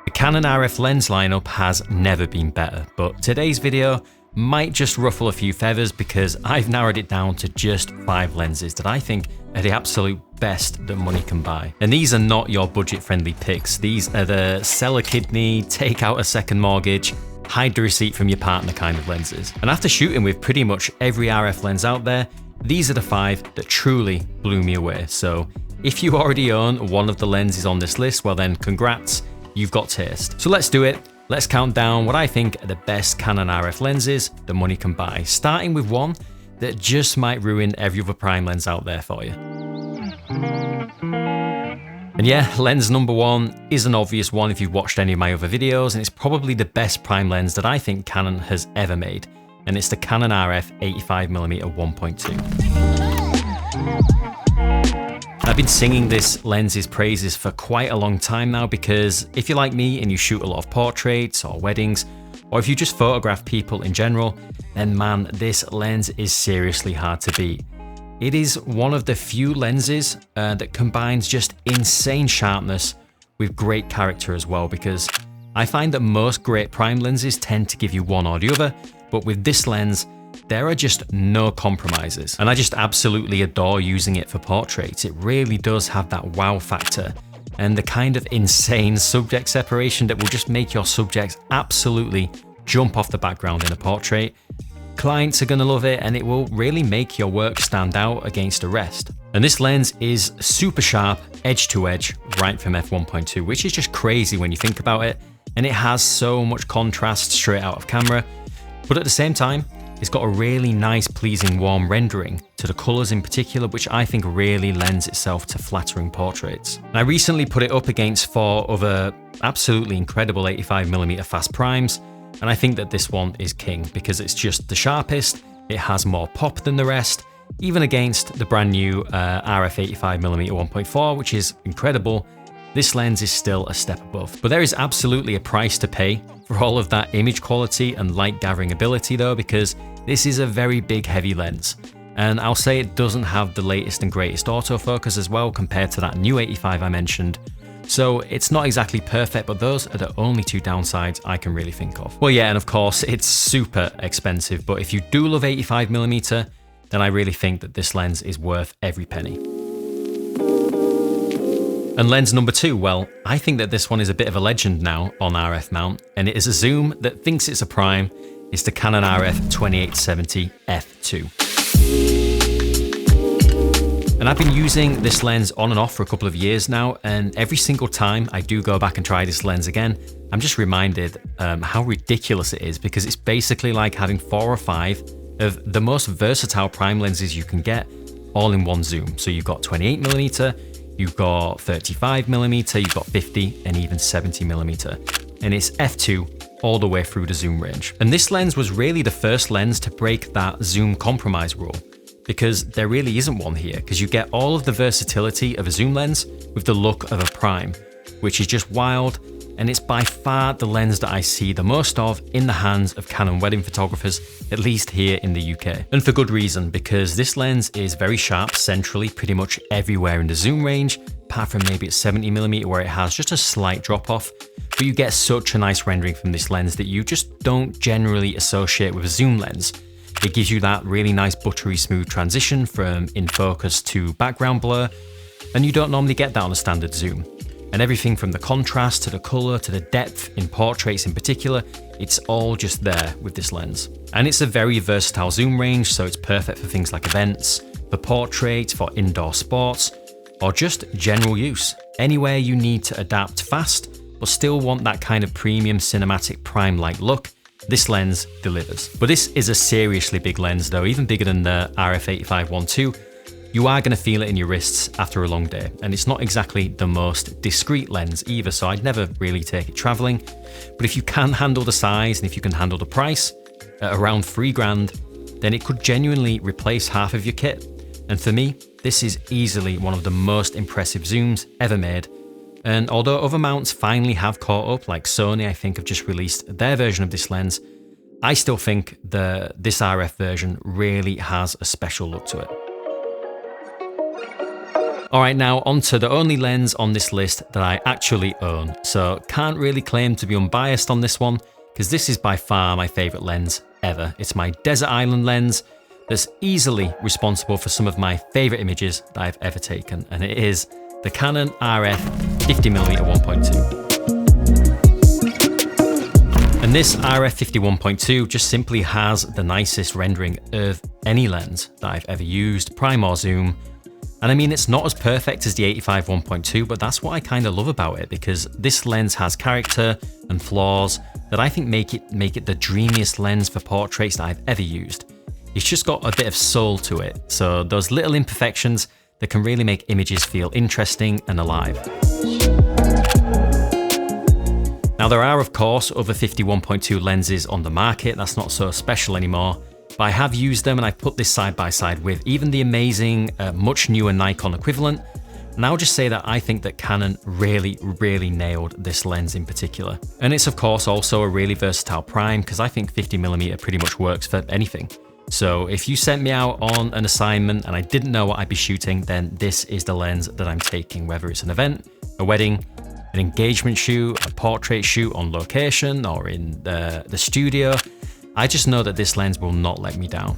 The Canon RF lens lineup has never been better, but today's video might just ruffle a few feathers because I've narrowed it down to just 5 lenses that I think are the absolute best that money can buy. And these are not your budget-friendly picks. These are the sell a kidney, take out a second mortgage, hide the receipt from your partner kind of lenses. And after shooting with pretty much every RF lens out there, these are the 5 that truly blew me away. So if you already own one of the lenses on this list, well then congrats, you've got taste. So let's do it. Let's count down what I think are the best Canon RF lenses that money can buy, starting with one that just might ruin every other prime lens out there for you. And yeah, lens number 1 is an obvious one if you've watched any of my other videos, and it's probably the best prime lens that I think Canon has ever made, and it's the Canon RF 85mm 1.2. I've been singing this lens's praises for quite a long time now because if you're like me and you shoot a lot of portraits or weddings, or if you just photograph people in general, then man, this lens is seriously hard to beat. It is one of the few lenses that combines just insane sharpness with great character as well, because I find that most great prime lenses tend to give you one or the other, but with this lens, there are just no compromises. And I just absolutely adore using it for portraits. It really does have that wow factor and the kind of insane subject separation that will just make your subjects absolutely jump off the background in a portrait. Clients are gonna love it, and it will really make your work stand out against the rest. And this lens is super sharp, edge to edge, right from f1.2, which is just crazy when you think about it. And it has so much contrast straight out of camera, but at the same time, it's got a really nice, pleasing, warm rendering to the colors in particular, which I think really lends itself to flattering portraits. And I recently put it up against 4 other absolutely incredible 85mm fast primes, and I think that this one is king because it's just the sharpest, it has more pop than the rest, even against the brand new RF 85mm 1.4, which is incredible. This lens is still a step above. But there is absolutely a price to pay for all of that image quality and light gathering ability though, because this is a very big heavy lens. And I'll say it doesn't have the latest and greatest autofocus as well compared to that new 85 I mentioned. So it's not exactly perfect, but those are the only 2 downsides I can really think of. Well yeah, and of course it's super expensive, but if you do love 85mm, then I really think that this lens is worth every penny. And lens number 2, well, I think that this one is a bit of a legend now on RF mount, and it is a zoom that thinks it's a prime. It's the Canon RF 2870 f2. And I've been using this lens on and off for a couple of years now, and every single time I do go back and try this lens again, I'm just reminded how ridiculous it is, because it's basically like having 4 or 5 of the most versatile prime lenses you can get all in one zoom. So you've got 28mm, you've got 35mm, you've got 50 and even 70mm, and it's f2 all the way through the zoom range. And this lens was really the first lens to break that zoom compromise rule, because there really isn't one here, because you get all of the versatility of a zoom lens with the look of a prime, which is just wild. And it's by far the lens that I see the most of in the hands of Canon wedding photographers, at least here in the UK. And for good reason, because this lens is very sharp centrally pretty much everywhere in the zoom range, apart from maybe at 70mm where it has just a slight drop off. But you get such a nice rendering from this lens that you just don't generally associate with a zoom lens. It gives you that really nice buttery smooth transition from in focus to background blur, and you don't normally get that on a standard zoom. And everything from the contrast to the color to the depth in portraits in particular, it's all just there with this lens. And it's a very versatile zoom range, so it's perfect for things like events, for portraits, for indoor sports, or just general use. Anywhere you need to adapt fast, but still want that kind of premium cinematic prime-like look, this lens delivers. But this is a seriously big lens though, even bigger than the RF 85-1.2. You are going to feel it in your wrists after a long day, and it's not exactly the most discreet lens either, so I'd never really take it traveling. But if you can handle the size and if you can handle the price at around $3,000, then it could genuinely replace half of your kit. And for me, this is easily one of the most impressive zooms ever made. And although other mounts finally have caught up, like Sony I think have just released their version of this lens, I still think this RF version really has a special look to it. Alright, now onto the only lens on this list that I actually own. So can't really claim to be unbiased on this one, because this is by far my favourite lens ever. It's my Desert Island lens that's easily responsible for some of my favourite images that I've ever taken, and it is the Canon RF 50mm 1.2. And this RF 51.2 just simply has the nicest rendering of any lens that I've ever used, prime or zoom. And I mean, it's not as perfect as the 85 1.2, but that's what I kind of love about it, because this lens has character and flaws that I think make it the dreamiest lens for portraits that I've ever used. It's just got a bit of soul to it, so those little imperfections that can really make images feel interesting and alive. Now there are of course other 51.2 lenses on the market, that's not so special anymore. But I have used them, and I've put this side by side with even the amazing, much newer Nikon equivalent. And I'll just say that I think that Canon really nailed this lens in particular. And it's of course also a really versatile prime, because I think 50mm pretty much works for anything. So if you sent me out on an assignment and I didn't know what I'd be shooting, then this is the lens that I'm taking, whether it's an event, a wedding, an engagement shoot, a portrait shoot on location, or in the studio. I just know that this lens will not let me down.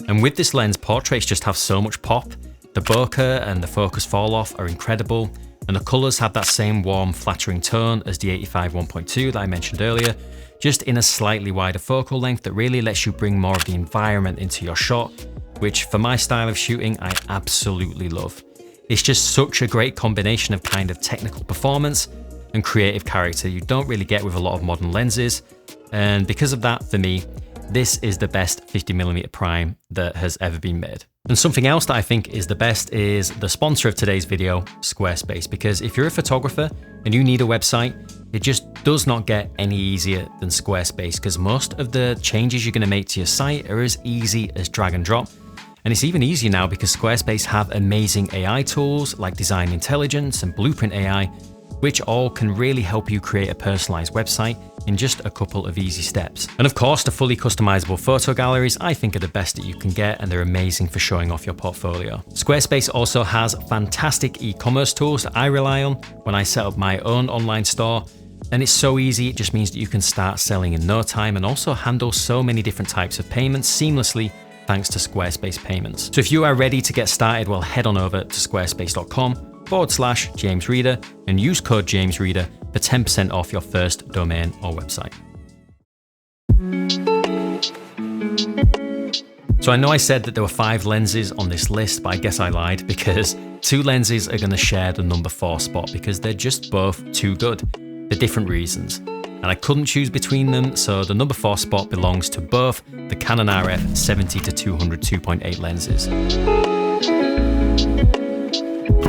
And with this lens, portraits just have so much pop. The bokeh and the focus fall off are incredible, and the colours have that same warm, flattering tone as the 85 1.2 that I mentioned earlier, just in a slightly wider focal length that really lets you bring more of the environment into your shot, which for my style of shooting, I absolutely love. It's just such a great combination of kind of technical performance and creative character you don't really get with a lot of modern lenses. And because of that, for me, this is the best 50mm prime that has ever been made. And something else that I think is the best is the sponsor of today's video, Squarespace, because if you're a photographer and you need a website, it just does not get any easier than Squarespace, because most of the changes you're going to make to your site are as easy as drag and drop. And it's even easier now because Squarespace have amazing AI tools like Design Intelligence and Blueprint AI, which all can really help you create a personalized website in just a couple of easy steps. And of course, the fully customizable photo galleries I think are the best that you can get, and they're amazing for showing off your portfolio. Squarespace also has fantastic e-commerce tools that I rely on when I set up my own online store. And it's so easy, it just means that you can start selling in no time and also handle so many different types of payments seamlessly thanks to Squarespace payments. So if you are ready to get started, well, head on over to squarespace.com/jamesreader and use code jamesreader for 10% off your first domain or website. So I know I said that there were 5 lenses on this list, but I guess I lied, because 2 lenses are going to share the number 4 spot because they're just both too good for different reasons. And I couldn't choose between them, so the number 4 spot belongs to both the Canon RF 70-200 2.8 lenses.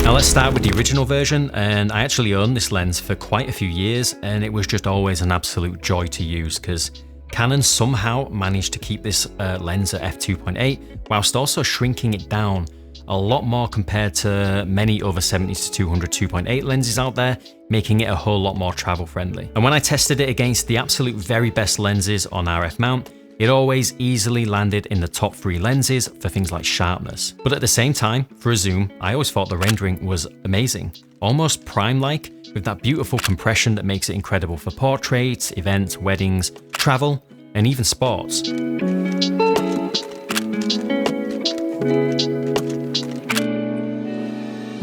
Now let's start with the original version, and I actually owned this lens for quite a few years, and it was just always an absolute joy to use because Canon somehow managed to keep this lens at f2.8 whilst also shrinking it down a lot more compared to many other 70-200 2.8 lenses out there, making it a whole lot more travel friendly. And when I tested it against the absolute very best lenses on RF mount, it always easily landed in the top 3 lenses for things like sharpness. But at the same time, for a zoom, I always thought the rendering was amazing. Almost prime-like, with that beautiful compression that makes it incredible for portraits, events, weddings, travel, and even sports.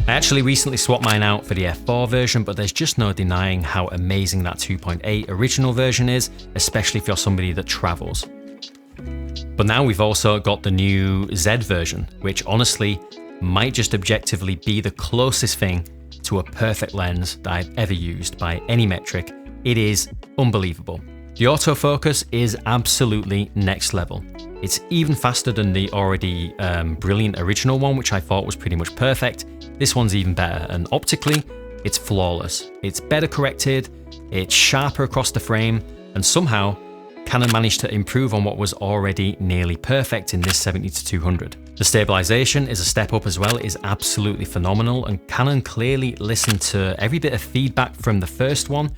I actually recently swapped mine out for the f4 version, but there's just no denying how amazing that 2.8 original version is, especially if you're somebody that travels. But now we've also got the new Z version, which honestly might just objectively be the closest thing to a perfect lens that I've ever used by any metric. It is unbelievable. The autofocus is absolutely next level. It's even faster than the already brilliant original one, which I thought was pretty much perfect. This one's even better, and optically, it's flawless. It's better corrected, it's sharper across the frame, and somehow, Canon managed to improve on what was already nearly perfect in this 70-200. The stabilization is a step up as well, it is absolutely phenomenal, and Canon clearly listened to every bit of feedback from the first one.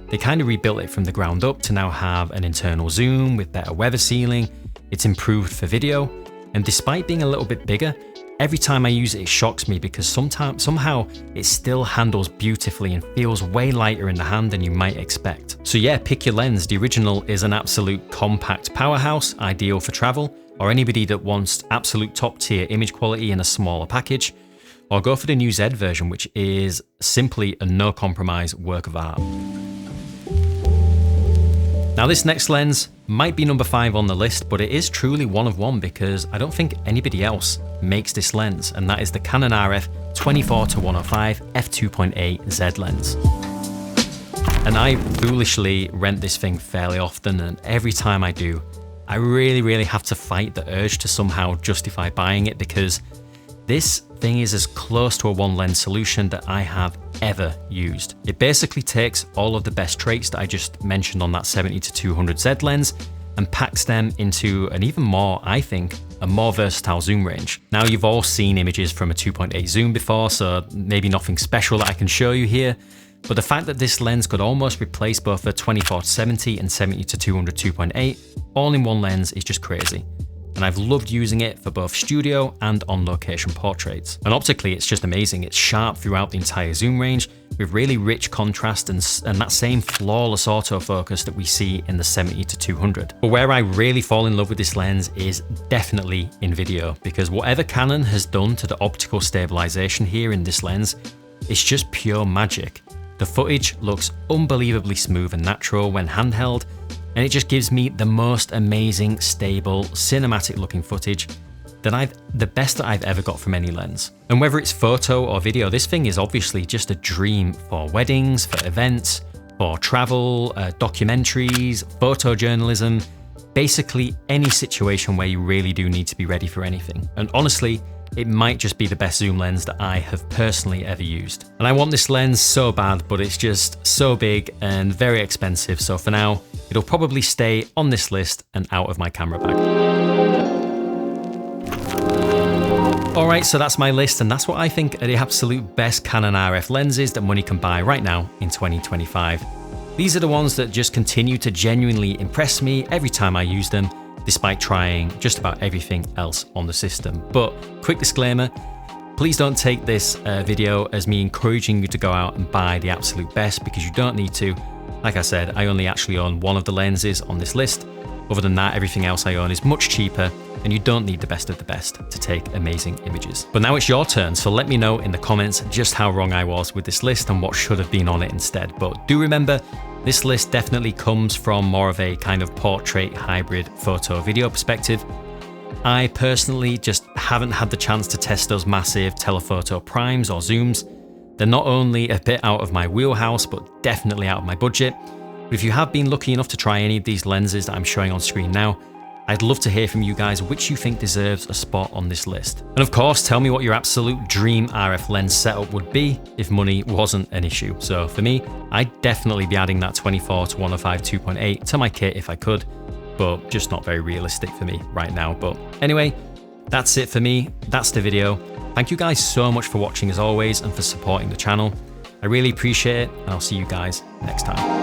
They kind of rebuilt it from the ground up to now have an internal zoom with better weather sealing. It's improved for video, and despite being a little bit bigger, every time I use it, it shocks me because somehow it still handles beautifully and feels way lighter in the hand than you might expect. So yeah, pick your lens. The original is an absolute compact powerhouse, ideal for travel, or anybody that wants absolute top tier image quality in a smaller package, or go for the new Z version, which is simply a no compromise work of art. Now this next lens might be number 5 on the list, but it is truly one of one because I don't think anybody else makes this lens, and that is the Canon RF 24-105 f2.8 Z lens. And I foolishly rent this thing fairly often, and every time I do, I really have to fight the urge to somehow justify buying it because this thing is as close to a one lens solution that I have ever used. It basically takes all of the best traits that I just mentioned on that 70-200 Z lens and packs them into an even more, I think, a more versatile zoom range. Now you've all seen images from a 2.8 zoom before, so maybe nothing special that I can show you here, but the fact that this lens could almost replace both the 24-70 and 70-200 2.8 all in one lens is just crazy. And I've loved using it for both studio and on-location portraits. And optically, it's just amazing. It's sharp throughout the entire zoom range with really rich contrast and that same flawless autofocus that we see in the 70-200. But where I really fall in love with this lens is definitely in video, because whatever Canon has done to the optical stabilization here in this lens, it's just pure magic. The footage looks unbelievably smooth and natural when handheld, and it just gives me the most amazing, stable, cinematic looking footage that the best that I've ever got from any lens. And whether it's photo or video, this thing is obviously just a dream for weddings, for events, for travel, documentaries, photojournalism, basically any situation where you really do need to be ready for anything. And honestly, it might just be the best zoom lens that I have personally ever used. And I want this lens so bad, but it's just so big and very expensive. So for now, it'll probably stay on this list and out of my camera bag. All right, so that's my list, and that's what I think are the absolute best Canon RF lenses that money can buy right now in 2025. These are the ones that just continue to genuinely impress me every time I use them, despite trying just about everything else on the system. But quick disclaimer, please don't take this video as me encouraging you to go out and buy the absolute best, because you don't need to. Like I said, I only actually own one of the lenses on this list. Other than that, everything else I own is much cheaper, and you don't need the best of the best to take amazing images. But now it's your turn, so let me know in the comments just how wrong I was with this list and what should have been on it instead. But do remember, this list definitely comes from more of a kind of portrait hybrid photo video perspective. I personally just haven't had the chance to test those massive telephoto primes or zooms. They're not only a bit out of my wheelhouse, but definitely out of my budget. But if you have been lucky enough to try any of these lenses that I'm showing on screen now, I'd love to hear from you guys which you think deserves a spot on this list. And of course, tell me what your absolute dream RF lens setup would be if money wasn't an issue. So for me, I'd definitely be adding that 24-105 2.8 to my kit if I could, but just not very realistic for me right now. But anyway, that's it for me. That's the video. Thank you guys so much for watching as always and for supporting the channel. I really appreciate it, and I'll see you guys next time.